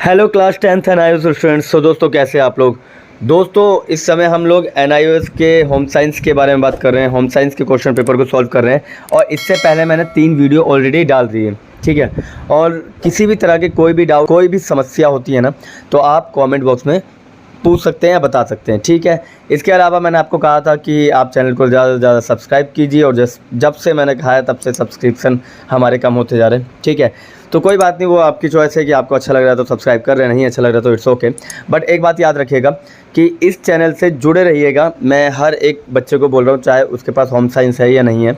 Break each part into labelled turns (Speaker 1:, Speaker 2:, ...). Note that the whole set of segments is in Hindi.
Speaker 1: Hello class 10th NIOS students. तो दोस्तों कैसे आप लोग। दोस्तों इस समय हम लोग एनआईओएस के होम साइंस के बारे में बात कर रहे हैं। होम साइंस के क्वेश्चन पेपर को सॉल्व कर रहे हैं और इससे पहले मैंने 3 वीडियो ऑलरेडी डाल दी है, ठीक है। और किसी भी तरह के कोई भी डाउट, कोई भी समस्या होती है ना, तो आप कमेंट बॉक्स में पूछ सकते हैं या बता सकते हैं, ठीक है। इसके अलावा मैंने आपको कहा था कि आप चैनल को ज़्यादा से ज़्यादा सब्सक्राइब कीजिए और जब से मैंने कहा है तब से सब्सक्रिप्शन हमारे कम होते जा रहे हैं, ठीक है। तो कोई बात नहीं, वो आपकी चॉइस है कि आपको अच्छा लग रहा है तो सब्सक्राइब कर रहे हैं, नहीं अच्छा लग रहा तो इट्स ओके। बट एक बात याद रखिएगा कि इस चैनल से जुड़े रहिएगा। मैं हर एक बच्चे को बोल रहा हूँ, चाहे उसके पास होम साइंस है या नहीं है।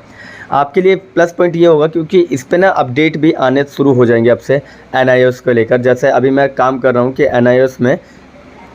Speaker 1: आपके लिए प्लस पॉइंट ये होगा क्योंकि इस पे ना अपडेट भी आने शुरू हो जाएंगे अब से एनआईओएस को लेकर। जैसे अभी मैं काम कर रहा हूँ कि एनआईओएस में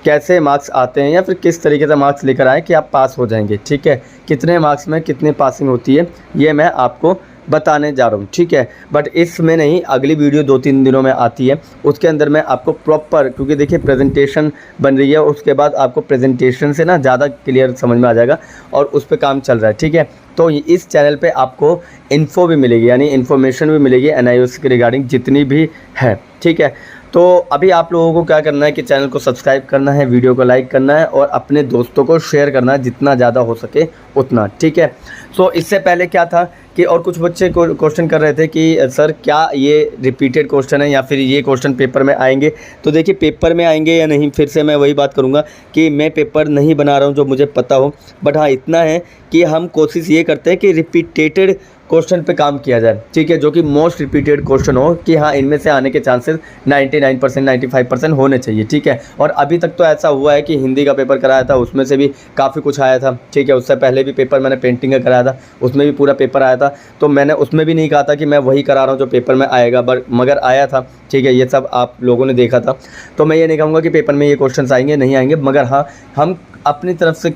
Speaker 1: कैसे मार्क्स आते हैं या फिर किस तरीके से मार्क्स लेकर आए कि आप पास हो जाएंगे, ठीक है। कितने मार्क्स में कितने पासिंग होती है ये मैं आपको बताने जा रहा हूँ, ठीक है। बट इसमें नहीं, अगली वीडियो 2-3 दिनों में आती है, उसके अंदर मैं आपको प्रॉपर, क्योंकि देखिए प्रेजेंटेशन बन रही है, उसके बाद आपको प्रेजेंटेशन से ना ज़्यादा क्लियर समझ में आ जाएगा और उस पर काम चल रहा है, ठीक है। तो इस चैनल पे आपको इन्फो भी मिलेगी, यानी इन्फॉर्मेशन भी मिलेगी एनआईओएस के रिगार्डिंग जितनी भी है, ठीक है। तो अभी आप लोगों को क्या करना है कि चैनल को सब्सक्राइब करना है, वीडियो को लाइक करना है और अपने दोस्तों को शेयर करना है जितना ज़्यादा हो सके उतना, ठीक है। सो इससे पहले क्या था कि और कुछ बच्चे को क्वेश्चन कर रहे थे कि सर क्या ये रिपीटेड क्वेश्चन है या फिर ये क्वेश्चन पेपर में आएंगे। तो देखिए पेपर में आएंगे या नहीं, फिर से मैं वही बात करूँगा कि मैं पेपर नहीं बना रहा हूँ जो मुझे पता हो। बट हाँ इतना है कि हम कोशिश ये करते हैं कि रिपीटेड क्वेश्चन पे काम किया जाए, ठीक है, जो कि मोस्ट रिपीटेड क्वेश्चन हो कि हाँ इनमें से आने के चांसेस 99% 95% होने चाहिए, ठीक है। और अभी तक तो ऐसा हुआ है कि हिंदी का पेपर कराया था, उसमें से भी काफ़ी कुछ आया था, ठीक है। उससे पहले भी पेपर मैंने पेंटिंग का कराया था, उसमें भी पूरा पेपर आया था। तो मैंने उसमें भी नहीं कहा था कि मैं वही करा रहा हूँ जो पेपर में आएगा, बट मगर आया था, ठीक है। ये सब आप लोगों ने देखा था। तो मैं ये नहीं कहूँगा कि पेपर में ये क्वेश्चन आएंगे नहीं आएंगे, मगर हाँ हम अपनी तरफ से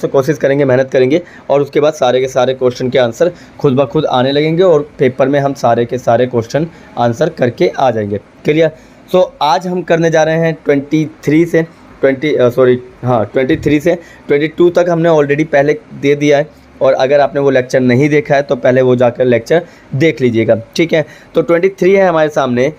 Speaker 1: कोशिश करेंगे, मेहनत करेंगे और उसके बाद सारे के सारे क्वेश्चन के आंसर खुद ब खुद आने लगेंगे और पेपर में हम सारे के सारे क्वेश्चन आंसर करके आ जाएंगे, क्लियर। सो आज हम करने जा रहे हैं 23 से 22 तक हमने ऑलरेडी पहले दे दिया है। और अगर आपने वो लेक्चर नहीं देखा है तो पहले वो जाकर लेक्चर देख लीजिएगा, ठीक है। तो 23 है हमारे सामने।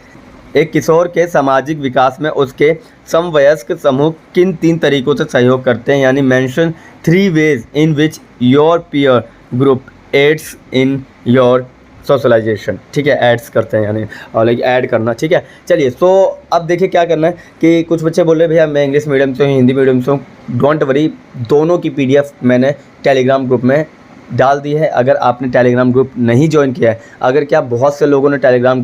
Speaker 1: एक किशोर के सामाजिक विकास में उसके समवयस्क समूह किन 3 तरीकों से सहयोग करते हैं, यानी mention 3 ways in which your peer group aids in your socialisation, ठीक है। एड्स करते हैं यानी लाइक ऐड करना, ठीक है। चलिए तो अब देखिए क्या करना है कि कुछ बच्चे बोल रहे भैया मैं इंग्लिश मीडियम से हूँ, हिंदी मीडियम से हूँ। डोंट वरी, दोनों की PDF मैंने टेलीग्राम ग्रुप में डाल दी है। अगर आपने टेलीग्राम ग्रुप नहीं ज्वाइन किया है, अगर क्या बहुत से लोगों ने टेलीग्राम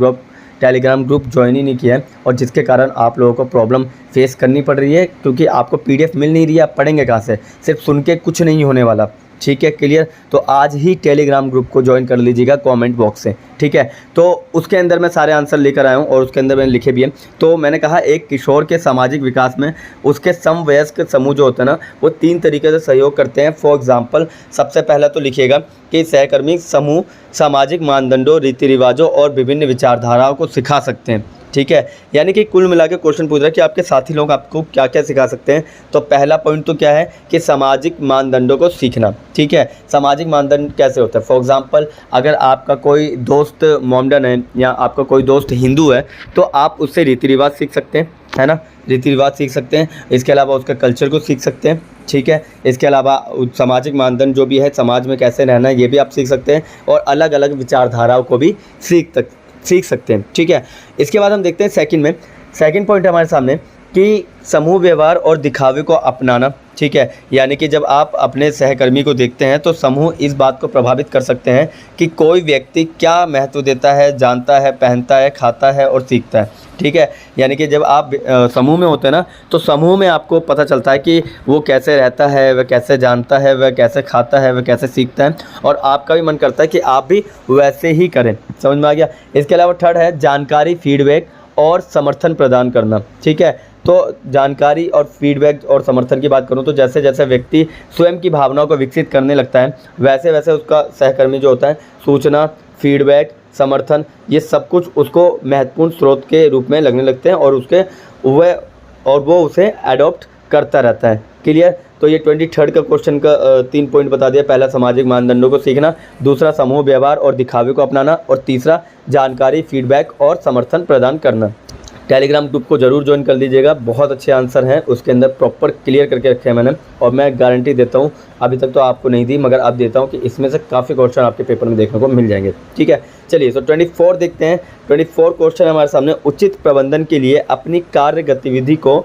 Speaker 1: ग्रुप ज्वाइन ही नहीं किया है और जिसके कारण आप लोगों को प्रॉब्लम फेस करनी पड़ रही है क्योंकि आपको PDF मिल नहीं रही है, आप पढ़ेंगे कहाँ से। सिर्फ सुन के कुछ नहीं होने वाला, ठीक है, क्लियर। तो आज ही टेलीग्राम ग्रुप को ज्वाइन कर लीजिएगा कमेंट बॉक्स से, ठीक है। तो उसके अंदर मैं सारे आंसर लेकर आया हूँ और उसके अंदर मैंने लिखे भी हैं। तो मैंने कहा एक किशोर के सामाजिक विकास में उसके समवयस्क समूह जो होते हैं ना, वो 3 तरीके से सहयोग करते हैं। फॉर एग्जाम्पल सबसे पहला तो लिखिएगा कि सहकर्मी समूह सामाजिक मानदंडों, रीति रिवाजों और विभिन्न विचारधाराओं को सिखा सकते हैं, ठीक है। यानी कि कुल मिला के क्वेश्चन पूछ रहा है कि आपके साथी लोग आपको क्या क्या सिखा सकते हैं। तो पहला पॉइंट तो क्या है कि सामाजिक मानदंडों को सीखना, ठीक है। सामाजिक मानदंड कैसे होता है, फॉर एग्जांपल अगर आपका कोई दोस्त मोमडन है या आपका कोई दोस्त हिंदू है तो आप उससे रीति रिवाज सीख सकते हैं, है ना, रीति रिवाज सीख सकते हैं। इसके अलावा उसका कल्चर को सीख सकते हैं, ठीक है। इसके अलावा सामाजिक मानदंड जो भी है, समाज में कैसे रहना है, ये भी आप सीख सकते हैं और अलग अलग विचारधाराओं को भी सीख सकते हैं, ठीक है। इसके बाद हम देखते हैं सेकंड पॉइंट हमारे सामने कि समूह व्यवहार और दिखावे को अपनाना, ठीक है। यानी कि जब आप अपने सहकर्मी को देखते हैं तो समूह इस बात को प्रभावित कर सकते हैं कि कोई व्यक्ति क्या महत्व देता है, जानता है, पहनता है, खाता है और सीखता है, ठीक है। यानी कि जब आप समूह में होते हैं ना, तो समूह में आपको पता चलता है कि वो कैसे रहता है, वह कैसे जानता है, वह कैसे खाता है, वह कैसे सीखता है और आपका भी मन करता है कि आप भी वैसे ही करें। समझ में आ गया। इसके अलावा थर्ड है जानकारी, फीडबैक और समर्थन प्रदान करना, ठीक है। तो जानकारी और फीडबैक और समर्थन की बात करूं तो जैसे जैसे व्यक्ति स्वयं की भावनाओं को विकसित करने लगता है वैसे वैसे उसका सहकर्मी जो होता है सूचना, फीडबैक, समर्थन, ये सब कुछ उसको महत्वपूर्ण स्रोत के रूप में लगने लगते हैं और वो उसे एडॉप्ट करता रहता है, क्लियर। तो ये 23 का क्वेश्चन का 3 पॉइंट बता दिया। पहला सामाजिक मानदंडों को सीखना, दूसरा समूह व्यवहार और दिखावे को अपनाना और तीसरा जानकारी, फीडबैक और समर्थन प्रदान करना। टेलीग्राम ग्रुप को ज़रूर ज्वाइन कर लीजिएगा, बहुत अच्छे आंसर हैं उसके अंदर, प्रॉपर क्लियर करके रखे हैं मैंने। और मैं गारंटी देता हूँ, अभी तक तो आपको नहीं दी मगर अब देता हूँ कि इसमें से काफ़ी क्वेश्चन आपके पेपर में देखने को मिल जाएंगे। ठीक है, चलिए तो 24 देखते हैं। 24 क्वेश्चन हमारे सामने, उचित प्रबंधन के लिए अपनी कार्य गतिविधि को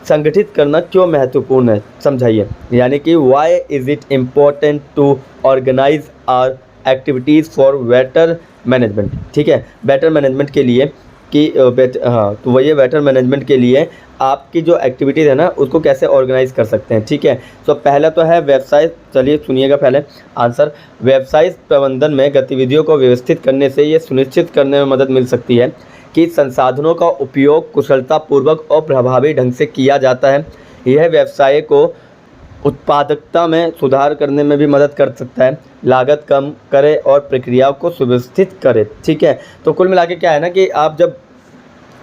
Speaker 1: संगठित करना क्यों महत्वपूर्ण है, समझाइए। यानी कि why is it important to organise our activities for better management. ठीक है, बेटर मैनेजमेंट के लिए कि तो वही बेटर मैनेजमेंट के लिए आपकी जो एक्टिविटीज़ है ना उसको कैसे ऑर्गेनाइज कर सकते हैं। ठीक है, तो पहला तो है व्यवसाय, चलिए सुनिएगा पहले आंसर। व्यवसाय प्रबंधन में गतिविधियों को व्यवस्थित करने से ये सुनिश्चित करने में मदद मिल सकती है कि संसाधनों का उपयोग कुशलतापूर्वक और प्रभावी ढंग से किया जाता है। यह व्यवसाय को उत्पादकता में सुधार करने में भी मदद कर सकता है, लागत कम करे और प्रक्रियाओं को सुव्यवस्थित करे। ठीक है, तो कुल मिला के क्या है ना कि आप जब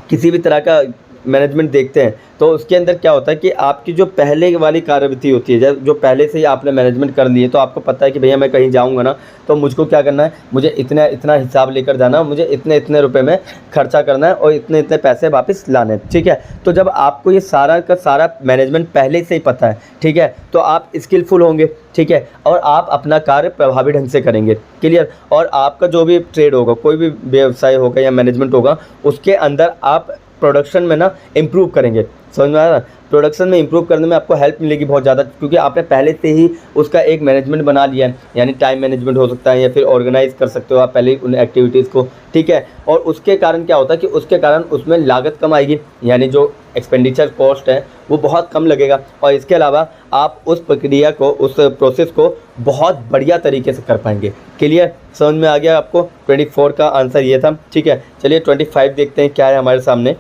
Speaker 1: किसी भी तरह का मैनेजमेंट देखते हैं तो उसके अंदर क्या होता है कि आपकी जो पहले वाली कार्यविधि होती है, जब जो पहले से ही आपने मैनेजमेंट कर लिए तो आपको पता है कि भैया मैं कहीं जाऊंगा ना तो मुझको क्या करना है, मुझे इतना इतना हिसाब लेकर जाना, मुझे इतने इतने रुपए में खर्चा करना है और इतने इतने पैसे वापस लाने हैं। ठीक है, तो जब आपको ये सारा का सारा मैनेजमेंट पहले से ही पता है, ठीक है, तो आप स्किलफुल होंगे। ठीक है, और आप अपना कार्य प्रभावी ढंग से करेंगे। क्लियर, और आपका जो भी ट्रेड होगा, कोई भी व्यवसाय होगा या मैनेजमेंट होगा, उसके अंदर आप प्रोडक्शन में ना इम्प्रूव करेंगे। समझ में आ रहा है, प्रोडक्शन में इम्प्रूव करने में आपको हेल्प मिलेगी बहुत ज़्यादा, क्योंकि आपने पहले से ही उसका एक मैनेजमेंट बना लिया है। यानी टाइम मैनेजमेंट हो सकता है या फिर ऑर्गेनाइज कर सकते हो आप पहले उन एक्टिविटीज़ को। ठीक है, और उसके कारण क्या होता है कि उसके कारण उसमें लागत कम आएगी, यानी जो एक्सपेंडिचर कॉस्ट है वो बहुत कम लगेगा। और इसके अलावा आप उस प्रक्रिया को, उस प्रोसेस को बहुत बढ़िया तरीके से कर पाएंगे। क्लियर, समझ में आ गया आपको। 24 का आंसर ये था। ठीक है, चलिए 25 देखते हैं क्या है हमारे सामने।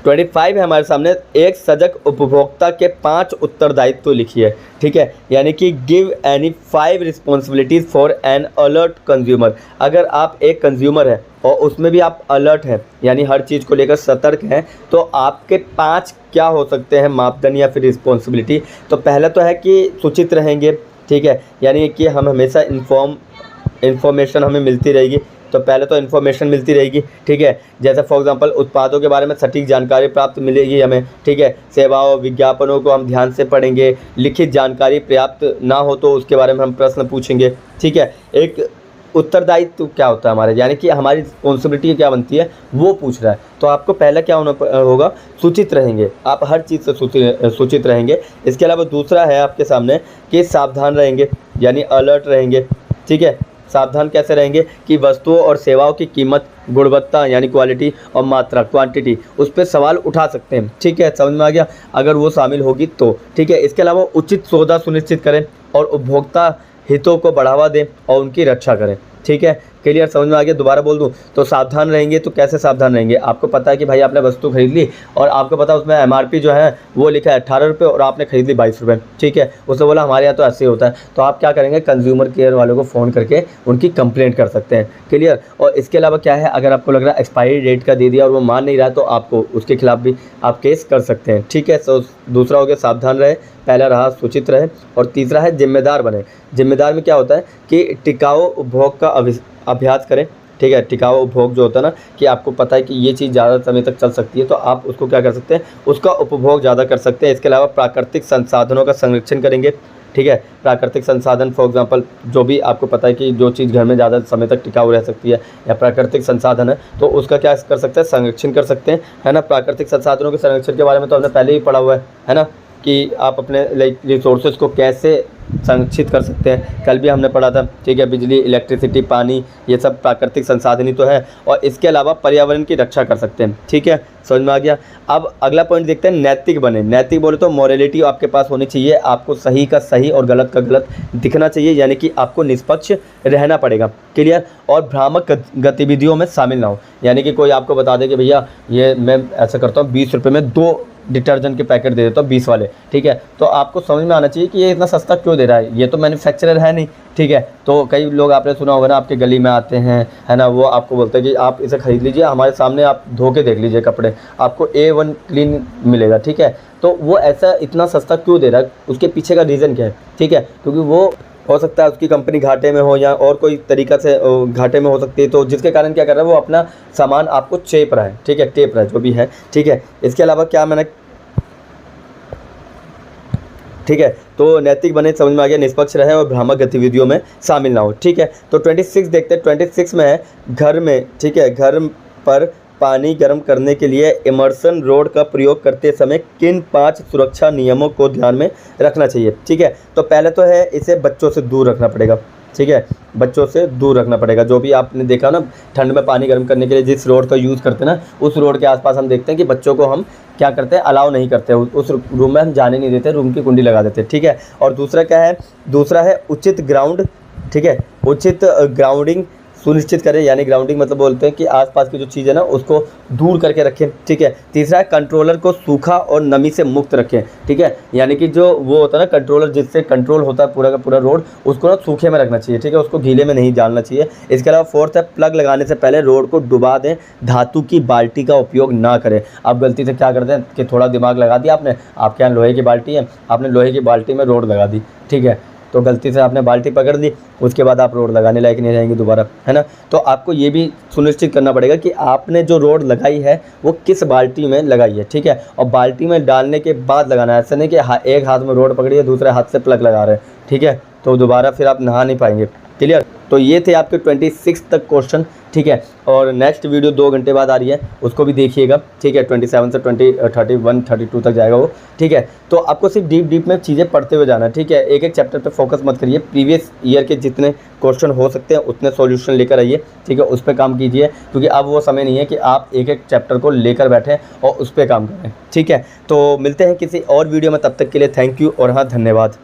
Speaker 1: 25 है हमारे सामने, एक सजग उपभोक्ता के 5 उत्तरदायित्व लिखिए। ठीक है, यानी कि give any 5 responsibilities for an alert consumer. अगर आप एक कंज्यूमर हैं और उसमें भी आप अलर्ट हैं, यानी हर चीज़ को लेकर सतर्क हैं, तो आपके 5 क्या हो सकते हैं मापदंड या फिर रिस्पॉन्सिबिलिटी। तो पहला तो है कि सूचित रहेंगे। ठीक है, यानी कि हम हमेशा इन्फॉर्मेशन हमें मिलती रहेगी। तो पहले तो इन्फॉर्मेशन मिलती रहेगी। ठीक है, जैसे फॉर एग्जांपल उत्पादों के बारे में सटीक जानकारी प्राप्त मिलेगी हमें। ठीक है, सेवाओं विज्ञापनों को हम ध्यान से पढ़ेंगे। लिखित जानकारी पर्याप्त ना हो तो उसके बारे में हम प्रश्न पूछेंगे। ठीक है, एक उत्तरदायित्व क्या होता है हमारे, यानी कि हमारी रिस्पॉन्सिबिलिटी क्या बनती है वो पूछ रहा है। तो आपको पहला क्या होना होगा, सूचित रहेंगे, आप हर चीज़ से सूचित रहेंगे। इसके अलावा दूसरा है आपके सामने कि सावधान रहेंगे, यानी अलर्ट रहेंगे। ठीक है, सावधान कैसे रहेंगे कि वस्तुओं और सेवाओं की कीमत, गुणवत्ता यानी क्वालिटी और मात्रा क्वांटिटी, उस पर सवाल उठा सकते हैं। ठीक है, समझ में आ गया, अगर वो शामिल होगी तो। ठीक है, इसके अलावा उचित सौदा सुनिश्चित करें और उपभोक्ता हितों को बढ़ावा दें और उनकी रक्षा करें। ठीक है, क्लियर, समझ में आ गया। दोबारा बोल दूं तो सावधान रहेंगे, तो कैसे सावधान रहेंगे, आपको पता है कि भाई आपने वस्तु खरीद ली और आपको पता है उसमें MRP जो है वो लिखा है 18 रुपये और आपने खरीद ली 22 रुपये। ठीक है, उसने बोला हमारे यहाँ तो ऐसे ही होता है, तो आप क्या करेंगे, कंज्यूमर केयर वालों को फ़ोन करके उनकी कंप्लेंट कर सकते हैं। क्लियर, और इसके अलावा क्या है, अगर आपको लग रहा है एक्सपायरी डेट का दे दिया और वो मान नहीं रहा है तो आपको उसके खिलाफ भी आप केस कर सकते हैं। ठीक है, तो दूसरा हो गया सावधान रहे, पहला रहा सूचित रहे, और तीसरा है जिम्मेदार बने। जिम्मेदार में क्या होता है कि टिकाऊ उपभोग का अभ्यास करें। ठीक है, टिकाऊ उपभोग जो होता है ना कि आपको पता है कि ये चीज़ ज़्यादा समय तक चल सकती है, तो आप उसको क्या कर सकते हैं, उसका उपभोग ज़्यादा कर सकते हैं। इसके अलावा प्राकृतिक संसाधनों का संरक्षण करेंगे। ठीक है, प्राकृतिक संसाधन फॉर एग्जांपल जो भी आपको पता है कि जो चीज़ घर में ज़्यादा समय तक टिकाऊ रह सकती है या प्राकृतिक संसाधन है, तो उसका क्या कर सकते हैं, संरक्षण कर सकते हैं, है ना। प्राकृतिक संसाधनों के संरक्षण के बारे में तो हमने पहले ही पढ़ा हुआ है ना, कि आप अपने रिसोर्सेज को कैसे संरक्षित कर सकते हैं, कल भी हमने पढ़ा था। ठीक है, बिजली, इलेक्ट्रिसिटी, पानी, ये सब प्राकृतिक संसाधन ही तो है। और इसके अलावा पर्यावरण की रक्षा कर सकते हैं। ठीक है, समझ में आ गया। अब अगला पॉइंट देखते हैं, नैतिक बने। नैतिक बोले तो मोरालिटी आपके पास होनी चाहिए, आपको सही का सही और गलत का गलत दिखना चाहिए, यानी कि आपको निष्पक्ष रहना पड़ेगा। क्लियर, और भ्रामक गतिविधियों में शामिल ना हो, यानी कि कोई आपको बता दे कि भैया ये मैं ऐसा करता हूँ 20 रुपये में 2 डिटर्जेंट के पैकेट दे देता हूँ 20 वाले। ठीक है, तो आपको समझ में आना चाहिए कि ये इतना सस्ता क्यों दे रहा है, ये तो मैन्युफैक्चरर है नहीं। ठीक है, तो कई लोग आपने सुना होगा ना, आपके गली में आते हैं, है ना, वो आपको बोलते हैं कि आप इसे खरीद लीजिए, हमारे सामने आप धो के देख लीजिए कपड़े, आपको A1 क्लीन मिलेगा। ठीक है, तो वो ऐसा इतना सस्ता क्यों दे रहा है, उसके पीछे का रीज़न क्या है। ठीक है, क्योंकि वो हो सकता है उसकी कंपनी घाटे में हो या और कोई तरीका से घाटे में हो सकती है, तो जिसके कारण क्या कर रहा है वो अपना सामान आपको चेप रहा है, ठीक है, टेप रहा है, जो भी है, ठीक है। इसके अलावा क्या मैंने, ठीक है, तो नैतिक बने, समझ में आ गया, निष्पक्ष रहे और भ्रामक गतिविधियों में शामिल ना हो, ठीक है। तो 26 देखते हैं, 26 में है घर में, ठीक है, घर पर पानी गर्म करने के लिए इमर्सन रॉड का प्रयोग करते समय किन 5 सुरक्षा नियमों को ध्यान में रखना चाहिए, ठीक है। तो पहले तो है इसे बच्चों से दूर रखना पड़ेगा, ठीक है, बच्चों से दूर रखना पड़ेगा। जो भी आपने देखा ना ठंड में पानी गर्म करने के लिए जिस रोड का यूज़ करते हैं ना, उस रोड के आसपास हम देखते हैं कि बच्चों को हम क्या करते हैं, अलाउ नहीं करते, उस रूम में हम जाने नहीं देते, रूम की कुंडी लगा देते हैं, ठीक है। और दूसरा क्या है, दूसरा है उचित ग्राउंड, ठीक है, उचित ग्राउंडिंग सुनिश्चित करें, यानी ग्राउंडिंग मतलब बोलते हैं कि आसपास की जो चीज़ है ना उसको दूर करके रखें, ठीक है। तीसरा है कंट्रोलर को सूखा और नमी से मुक्त रखें, ठीक है, यानी कि जो वो होता है ना कंट्रोलर जिससे कंट्रोल होता है पूरा का पूरा रोड, उसको ना सूखे में रखना चाहिए, ठीक है, उसको गीले में नहीं डालना चाहिए। इसके अलावा फोर्थ है प्लग लगाने से पहले रोड को डुबा दें, धातु की बाल्टी का उपयोग ना करें। आप गलती से क्या करते हैं कि थोड़ा दिमाग लगा दिया आपने, आपके यहाँ लोहे की बाल्टी है, आपने लोहे की बाल्टी में रोड लगा दी, ठीक है, तो गलती से आपने बाल्टी पकड़ ली, उसके बाद आप रोड लगाने लायक नहीं रहेंगे दोबारा, है ना। तो आपको ये भी सुनिश्चित करना पड़ेगा कि आपने जो रोड लगाई है वो किस बाल्टी में लगाई है, ठीक है, और बाल्टी में डालने के बाद लगाना है, ऐसा नहीं कि एक हाथ में रोड पकड़ी है दूसरे हाथ से प्लग लगा रहे हैं, ठीक है, तो दोबारा फिर आप नहा नहीं पाएंगे। क्लियर। तो ये थे आपके 26 तक क्वेश्चन, ठीक है। और नेक्स्ट वीडियो 2 घंटे बाद आ रही है, उसको भी देखिएगा, ठीक है। 27 से 31 32 तक जाएगा वो, ठीक है। तो आपको सिर्फ डीप में चीज़ें पढ़ते हुए जाना है, ठीक है। एक एक चैप्टर पे फोकस मत करिए, प्रीवियस ईयर के जितने क्वेश्चन हो सकते हैं उतने सॉल्यूशन लेकर आइए, ठीक है, उस पर काम कीजिए, क्योंकि अब वो समय नहीं है कि आप एक एक चैप्टर को लेकर बैठें और उस पर काम करें, ठीक है। तो मिलते हैं किसी और वीडियो में, तब तक के लिए थैंक यू और हाँ, धन्यवाद।